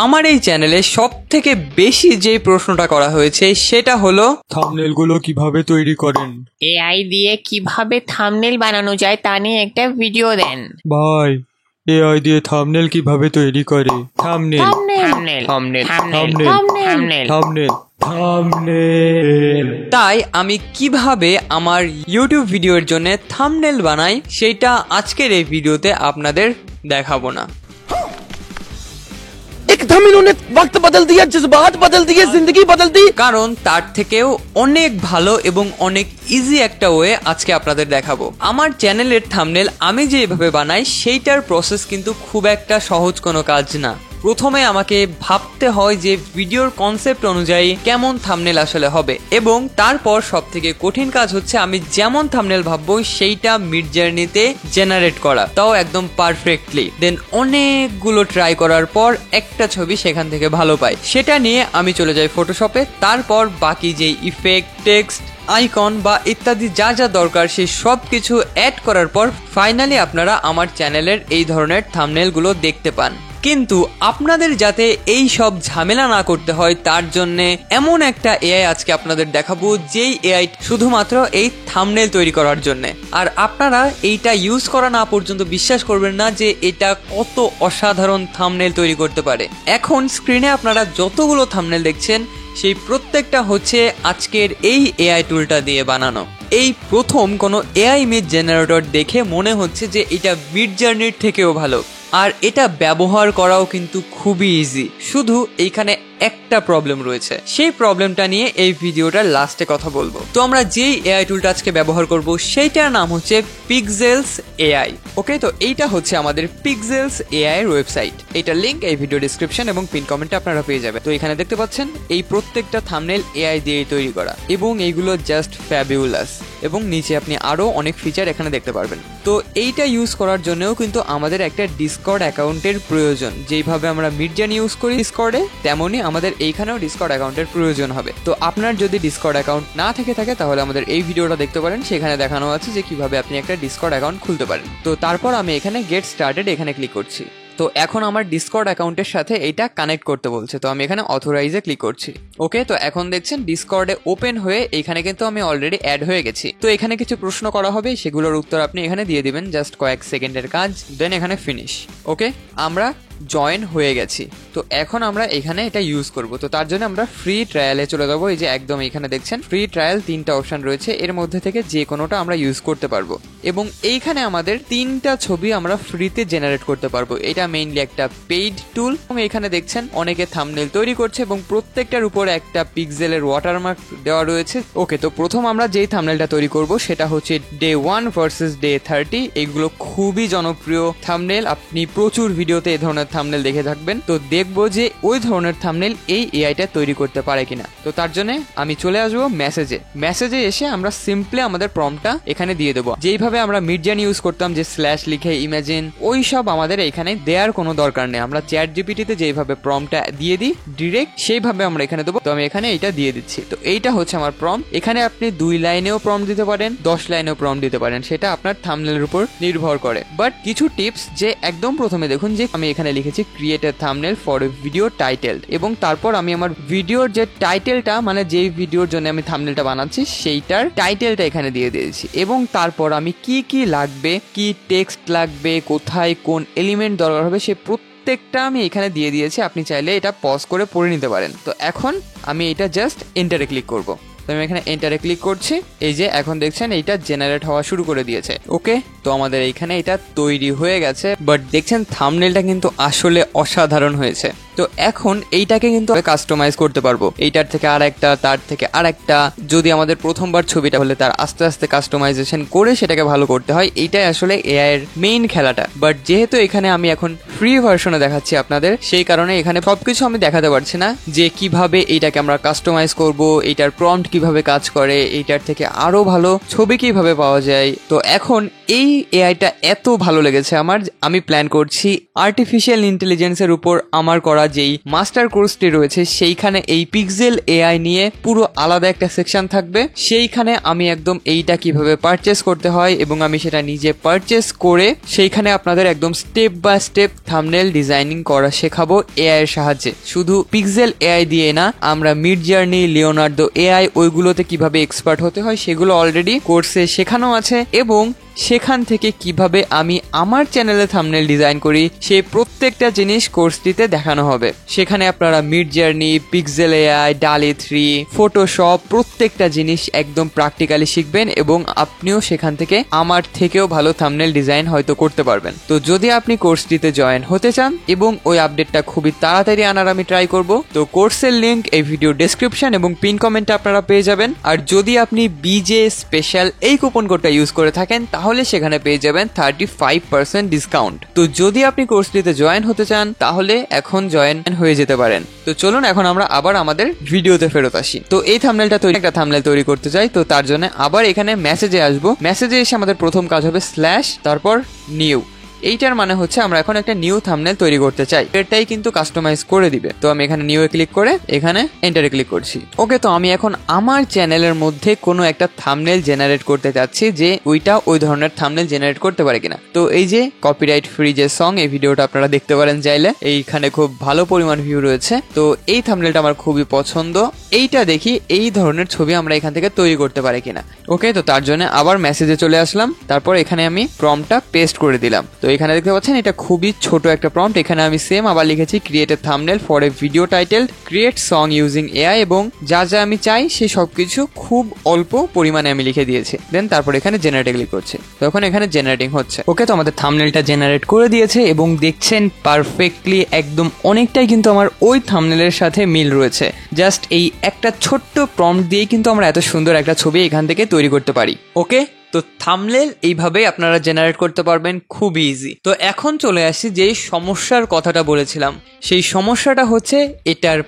আমার এই চ্যানেলে সবথেকে বেশি যে প্রশ্নটা করা হয়েছে সেটা হলো থাম্বনেলগুলো কিভাবে তৈরি করেন? এআই দিয়ে কিভাবে থাম্বনেল বানানো যায় তা নিয়ে একটা ভিডিও দেন। ভাই, এআই দিয়ে থাম্বনেল কিভাবে তৈরি করে? Thumbnail thumbnail thumbnail thumbnail thumbnail thumbnail thumbnail. তাই আমি কিভাবে আমার ইউটিউব ভিডিওর জন্য থাম্বনেল বানাই সেটা আজকের এই ভিডিওতে আপনাদের দেখাবো না। एकदम इन्होंने वक्त बदल दिया, जज्बात बदल दिए, जिंदगी बदल दी। কারণ তার থেকেও অনেক ভালো এবং অনেক ইজি একটা ওয়ে আজকে আপনাদের দেখাবো। আমার চ্যানেলের থাম্বনেল আমি যেভাবে বানাই সেইটার প্রসেস কিন্তু খুব একটা সহজ কোনো কাজ না। প্রথমে আমাকে ভাবতে হয় যে ভিডিওর কনসেপ্ট অনুযায়ী কেমন থাম্বনেল আসলে হবে, এবং তারপর সব থেকে কঠিন কাজ হচ্ছে আমি যেমন থাম্বনেল ভাববো সেইটা মিডজার্নিতে জেনারেট করা, তাও একদম পারফেক্টলি। দেন অনেকগুলো ট্রাই করার পর একটা ছবি সেখান থেকে ভালো পাই, সেটা নিয়ে আমি চলে যাই ফটোশপে। তারপর বাকি যে ইফেক্ট, টেক্সট, আইকন বা ইত্যাদি যা যা দরকার সেই সব কিছু অ্যাড করার পর ফাইনালি আপনারা আমার চ্যানেলের এই ধরনের থাম্বনেলগুলো দেখতে পান। কিন্তু আপনাদের যাতে এই সব ঝামেলা না করতে হয় তার জন্য এমন একটা এআই আজকে আপনাদের দেখাবো, যেই এআই শুধুমাত্র এই থাম্বনেল তৈরি করার জন্য। আর আপনারা এইটা ইউজ করা না পর্যন্ত বিশ্বাস করবেন না যে এটা কত অসাধারণ থাম্বনেল তৈরি করতে পারে। এখন স্ক্রিনে আপনারা যতগুলো থাম্বনেল দেখছেন সেই প্রত্যেকটা হচ্ছে আজকের এই এআই টুলটা দিয়ে বানানো। এই প্রথম কোনো এআই ইমেজ জেনারেটর দেখে মনে হচ্ছে যে এটা মিডজার্নির থেকেও ভালো, আর এটা ব্যবহার করাও কিন্তু খুবই ইজি। শুধু এইখানে একটা প্রবলেম রয়েছে, সেই প্রবলেমটা নিয়ে এই ভিডিওটার লাস্টে কথা বলবো। তো আমরা যেই এআই টুলটা আজকে ব্যবহার করব সেইটার নাম হচ্ছে পিক্সেলস এআই। ওকে, তো এইটা হচ্ছে আমাদের পিক্সেলস এআই এর ওয়েবসাইট। এটার লিংক এই ভিডিও ডেসক্রিপশন এবং পিন কমেন্টে আপনারা পেয়ে যাবেন। তো এখানে দেখতে পাচ্ছেন এই প্রত্যেকটা থাম্বনেল এআই দিয়ে তৈরি করা, এবং এইগুলো জাস্ট ফ্যাবিউলাস, এবং নিচে আপনি আরো অনেক ফিচার এখানে দেখতে পারবেন। তো এইটা ইউজ করার জন্যও কিন্তু আমাদের একটা ডিসকর্ড অ্যাকাউন্টের প্রয়োজন। যেইভাবে আমরা মিডজার্নি ইউজ করি ডিসকর্ডে, তেমনই আমাদের এইখানেও ডিসকর্ড অ্যাকাউন্টের প্রয়োজন হবে। তো আপনার যদি ডিসকর্ড অ্যাকাউন্ট না থেকে থাকে তাহলে আমাদের এই ভিডিওটা দেখতে পারেন, সেখানে দেখানো আছে যে কিভাবে আপনি একটা ডিসকর্ড অ্যাকাউন্ট খুলতে পারেন। তো তারপর আমি এখানে গেট স্টার্টেড এখানে ক্লিক করছি। তো এখন আমার ডিসকর্ড অ্যাকাউন্টের সাথে এটা কানেক্ট করতে বলছে, তো আমি এখানে অথরাইজে ক্লিক করছি। ওকে, তো এখন দেখছেন ডিসকর্ডে ওপেন হয়ে এখানে কিন্তু আমি অলরেডি অ্যাড হয়ে গেছি। তো এখানে কিছু প্রশ্ন করা হবে, সেগুলোর উত্তর আপনি এখানে দিয়ে দিবেন, জাস্ট কয়েক সেকেন্ডের কাজ, দেন এখানে ফিনিশ। ওকে, আমরা জয়েন হয়ে গেছি। তো এখন আমরা এখানে এটা ইউজ করব। তো তার জন্য আমরা ফ্রি ট্রায়ালে চলে যাবো। এই যে একদম এখানে দেখছেন ফ্রি ট্রায়াল 3টা অপশন রয়েছে, এর মধ্যে থেকে যে কোনোটা আমরা ইউজ করতে পারবো, এবং এইখানে আমাদের 3টা ছবি আমরা ফ্রিতে জেনারেট করতে পারবো। এটা মেইনলি একটা পেইড টুল। এখানে দেখছেন অনেকে থাম্বনেল তৈরি করছে এবং প্রত্যেকটার উপরে একটা পিক্সেলের ওয়াটারমার্ক দেওয়া রয়েছে। ওকে, তো প্রথম আমরা যেই থাম্বনেলটা তৈরি করব সেটা হচ্ছে ডে 1 ভার্সেস ডে 30। এইগুলো খুবই জনপ্রিয় থাম্বনেল, আপনি প্রচুর ভিডিওতে এই ধরনের থাম্বনেল দেখে থাকবেন। তো দেখবো যে ওই ধরনের থাম্বনেল এই এআইটা তৈরি করতে পারে কিনা। তো তার জন্য আমি চলে আসবো মেসেজে এসে আমরা সিম্পলি আমাদের প্রম্পটটা এখানে দিয়ে দেবো। যেইভাবে আমরা মিডজার্নি ইউজ করতাম যে স্ল্যাশ লিখে ইমাজিন, ওই সব আমাদের এখানে দেওয়ার কোনো দরকার নেই। আমরা চ্যাট জিপিটিতে যেইভাবে প্রম্পটটা দিয়ে দিই ডিরেক্ট, সেইভাবে আমরা এখানে দেবো। তো আমি এখানে এইটা দিয়ে দিচ্ছি। তো এইটা হচ্ছে আমার প্রম্পট। এখানে আপনি 2 লাইনেও প্রম্পট দিতে পারেন, 10 লাইনেও প্রম্পট দিতে পারেন, সেটা আপনার থাম্বনেলের উপর নির্ভর করে। বাট কিছু টিপস, যে একদম প্রথমে দেখুন যে আমি এখানে লিখেছি create a thumbnail for a video title, এবং তারপর আমি আমার ভিডিওর যে টাইটেলটা, মানে যেই ভিডিওর জন্য আমি থাম্বনেলটা বানাচ্ছি সেইটার টাইটেলটা এখানে দিয়ে দিয়েছি, এবং তারপর আমি কি কি লাগবে, কি টেক্সট লাগবে, কোথায় কোন এলিমেন্ট দরকার হবে, সে প্রত্যেকটা আমি এখানে দিয়ে দিয়েছি। আপনি চাইলে এটা পজ করে পড়ে নিতে পারেন। তো এখন আমি এটা জাস্ট এন্টারে ক্লিক করব। তো আমি এখানে এন্টারে ক্লিক করছি। এই যে এখন দেখছেন এইটা জেনারেট হওয়া শুরু করে দিয়েছে। ওকে, তো আমাদের এইখানে এটা তৈরি হয়ে গেছে। বাট দেখছেন থাম্বনেলটা কিন্তু আসলে অসাধারণ হয়েছে। তো এখন এইটাকে কিন্তু কাস্টমাইজ করতে পারবো, এইটার থেকে আরেকটা, তার থেকে আরেকটা। যদি আমাদের প্রথমবার ছবিটা হলে তার আস্তে আস্তে কাস্টমাইজেশন করে সেটাকে ভালো করতে হয়। এইটাই আসলে এআই এর মেইন খেলাটা। বাট যেহেতু এখানে আমি এখন ফ্রি ভার্সনে দেখাচ্ছি আপনাদের, সেই কারণে এখানে সবকিছু আমি দেখাতে পারছি না যে কিভাবে এইটাকে আমরা কাস্টমাইজ করব, এইটার প্রম্পট কিভাবে কাজ করে, এইটার থেকে আরো ভালো ছবি কিভাবে পাওয়া যায়। তো এখন এই এআইটা এত ভালো লেগেছে আমার, আমি প্ল্যান করছি আর্টিফিশিয়াল ইন্টেলিজেন্সের উপর আমার করা যেই মাস্টার কোর্সটি রয়েছে সেইখানে এই পিক্সেল এআই নিয়ে পুরো আলাদা একটা সেকশন থাকবে। সেইখানে আমি একদম এইটা কিভাবে পারচেস করতে হয় এবং আমি সেটা নিজে পারচেস করে সেইখানে আপনাদের একদম step by step thumbnail designing করা শেখাবো এআই এর সাহায্যে। শুধু পিক্সেল এআই দিয়ে না, আমরা মিড জার্নি, লিওনার্দো এআই ওইগুলোতে কিভাবে এক্সপার্ট হতে হয় সেগুলো অলরেডি কোর্সে শেখানো আছে এবং সেখান থেকে কিভাবে আমি আমার চ্যানেলে থাম্বনেল ডিজাইন করি সেই প্রত্যেকটা জিনিস কোর্সটিতে দেখানো হবে। সেখানে আপনারা মিড জার্নি, পিক্সেল এআই, ডালি 3, ফটোশপ প্রত্যেকটা জিনিস একদম প্র্যাকটিক্যালি শিখবেন এবং আপনিও সেখান থেকে আমার থেকেও ভালো থাম্বনেল ডিজাইন হয়তো করতে পারবেন। তো যদি আপনি কোর্সটিতে জয়েন হতে চান এবং ওই আপডেটটা খুবই তাড়াতাড়ি আনার আমি ট্রাই করব, তো কোর্সের লিংক এই ভিডিও ডেসক্রিপশন এবং পিন কমেন্টে আপনারা পেয়ে যাবেন। আর যদি আপনি বিজে স্পেশাল এই কুপন কোডটা ইউজ করে থাকেন তাহলে সেখানে পেয়ে যাবেন 35% ডিসকাউন্ট। তো যদি আপনি কোর্সটিতে জয়েন হতে চান তাহলে এখন জয়েন হয়ে যেতে পারেন। তো চলুন এখন আমরা আবার আমাদের ভিডিওতে ফেরত আসি। তো এই থাম্বনেলটা একটা থাম্বনেল তৈরি করতে চাই, তো তার জন্য আবার এখানে মেসেজে আসবো। মেসেজে এসে আমাদের প্রথম কাজ হবে স্ল্যাশ তারপর নিউ। এইটার মানে হচ্ছে আমরা এখন একটা নিউ থাম্বনেল তৈরি করতে চাই, এটাই কিন্তু কাস্টমাইজ করে দিবে। তো আমি এখানে নিউ এ ক্লিক করে এখানে এন্টারে ক্লিক করছি। ওকে, তো আমি এখন আমার চ্যানেলের মধ্যে কোনো একটা থাম্বনেল জেনারেট করতে চাচ্ছি যে ওইটা ওই ধরনের থাম্বনেল জেনারেট করতে পারে কিনা। তো এই যে কপিরাইট ফ্রি যে সং, এই ভিডিওটা আপনারা দেখতে পারেন চাইলে, এইখানে খুব ভালো পরিমাণ ভিউ রয়েছে। তো এই থাম্বনেলটা আমার খুবই পছন্দ, এইটা দেখি এই ধরনের ছবি আমরা এখান থেকে তৈরি করতে পারি কিনা। ওকে, তো তার জন্য আবার মেসেজে চলে আসলাম, তারপর এখানে আমি প্রম্পটটা পেস্ট করে দিলাম। তো এখানে দেখতে পাচ্ছেন এটা খুবই ছোট একটা প্রম্পট। এখানে আমি সেম আবার লিখেছি create a thumbnail for a video title, create song using AI এবং যা যা আমি চাই সেই সবকিছু খুব অল্প পরিমাণে আমি লিখে দিয়েছি। দেন তারপর এখানে জেনারেটে ক্লিক করছি, তখন এখানে জেনারেটিং হচ্ছে। ওকে, তো আমাদের থাম্বনেলটা জেনারেট করে দিয়েছে এবং দেখছেন পারফেক্টলি একদম অনেকটাই কিন্তু আমার ওই থাম্বনেলের সাথে মিল রয়েছে। জাস্ট এই একটা ছোট্ট প্রম্পট দিয়ে কিন্তু আমরা এত সুন্দর একটা ছবি এখান থেকে তৈরি করতে পারি। ওকে, তো থাম্বনেল এইভাবে আপনারা জেনারেট করতে পারবেন খুব ইজি। তো এখন চলে আসি যেই সমস্যার কথাটা বলেছিলাম, সেই সমস্যাটা হচ্ছে এটার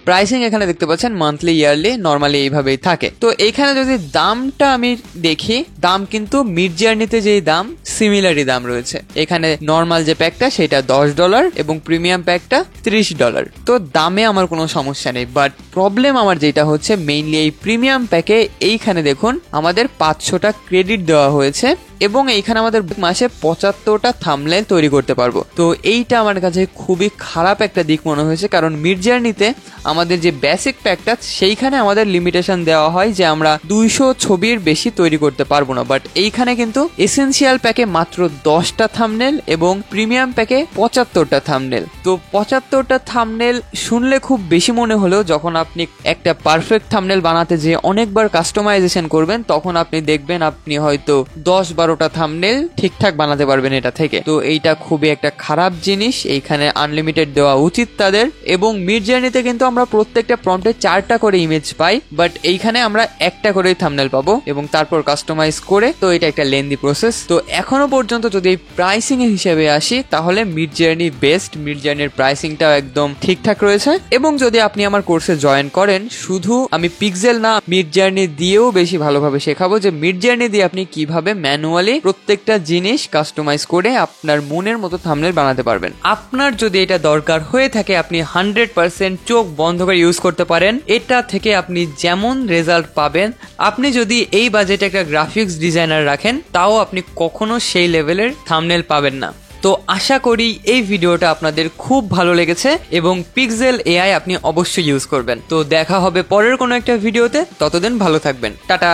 প্রাইসিং। এখানে দেখতে পাচ্ছেন মান্থলি, ইয়ারলি, নর্মালি এইভাবেই থাকে। তো এখানে যদি দামটা আমি দেখি, দাম কিন্তু মিড জার্নিতে যেই দাম সিমিলারই দাম রয়েছে। এখানে নর্মাল যে প্যাকটা সেটা $10 এবং প্রিমিয়াম প্যাকটা $30। তো দামে আমার কোনো সমস্যা নেই, বাট প্রবলেম আমার যেটা হচ্ছে মেইনলি এই প্রিমিয়াম প্যাকে এইখানে দেখুন আমাদের 500টা ক্রেডিট দেওয়া হয়েছে এবং এইখানে আমাদের মাসে 75টা থাম্বনেল তৈরি করতে পারবো। তো এইটা আমার কাছে খুবই খারাপ একটা দিক মনে হয়েছে, কারণ মিড জার্নিতে আমাদের যে বেসিক প্যাকটা সেইখানে আমাদের লিমিটেশন দেওয়া হয় যে আমরা 200 ছবির বেশি তৈরি করতে পারবো না, বাট এইখানে কিন্তু এসেনশিয়াল প্যাকে মাত্র 10টা থাম্বনেল এবং প্রিমিয়াম প্যাকে 75টা থাম্বনেল। তো 75টা থাম্বনেল শুনলে খুব বেশি মনে হলেও যখন আপনি একটা পারফেক্ট থাম্বনেল বানাতে যে অনেকবার কাস্টমাইজেশন করবেন তখন আপনি দেখবেন আপনি হয়তো 10-12টা থাম্বনেল ঠিকঠাক বানাতে পারবেন এটা থেকে। তো এইটা খুবই একটা খারাপ জিনিস, এইখানে আনলিমিটেড দেওয়া উচিত তাদের। এবং মিড জার্নিতে কিন্তু আমরা প্রত্যেকটা প্রম্পটে 4টা করে ইমেজ পাই, বাট এইখানে আমরা একটা করেই থাম্বনেল পাবো এবং তারপর কাস্টমাইজ করে। তো এটা একটা লেন্দি প্রসেস। তো এখনো পর্যন্ত যদি এই প্রাইসিং এর হিসেবে আসি তাহলে মিড জার্নি বেস্ট, মিড জার্নির প্রাইসিংটাও একদম ঠিকঠাক রয়েছে। এবং যদি আপনি আমার কোর্সে জয়েন করেন, শুধু আমি পিক্সেল না মিড জার্নি দিয়েও বেশি ভালোভাবে শেখাবো যে মিড জার্নি দিয়ে আপনি কিভাবে ম্যানুয়ালি প্রত্যেকটা জিনিস কাস্টমাইজ করে আপনার মনের মতো থাম্বনেল বানাতে পারবেন। আপনার যদি এটা দরকার হয়ে থাকে আপনি 100% চোখ বন্ধ করে ইউজ করতে পারেন। এটা থেকে আপনি যেমন রেজাল্ট পাবেন, আপনি যদি এই বাজেটে একটা গ্রাফিক্স ডিজাইনার রাখেন তাও আপনি কখনো সেই লেভেলের থাম্বনেল পাবেন না। তো আশা করি এই ভিডিওটা আপনাদের খুব ভালো লেগেছে এবং পিক্সেল এআই আপনি অবশ্যই ইউজ করবেন। তো দেখা হবে পরের কোনো একটা ভিডিওতে, ততদিন ভালো থাকবেন, টাটা।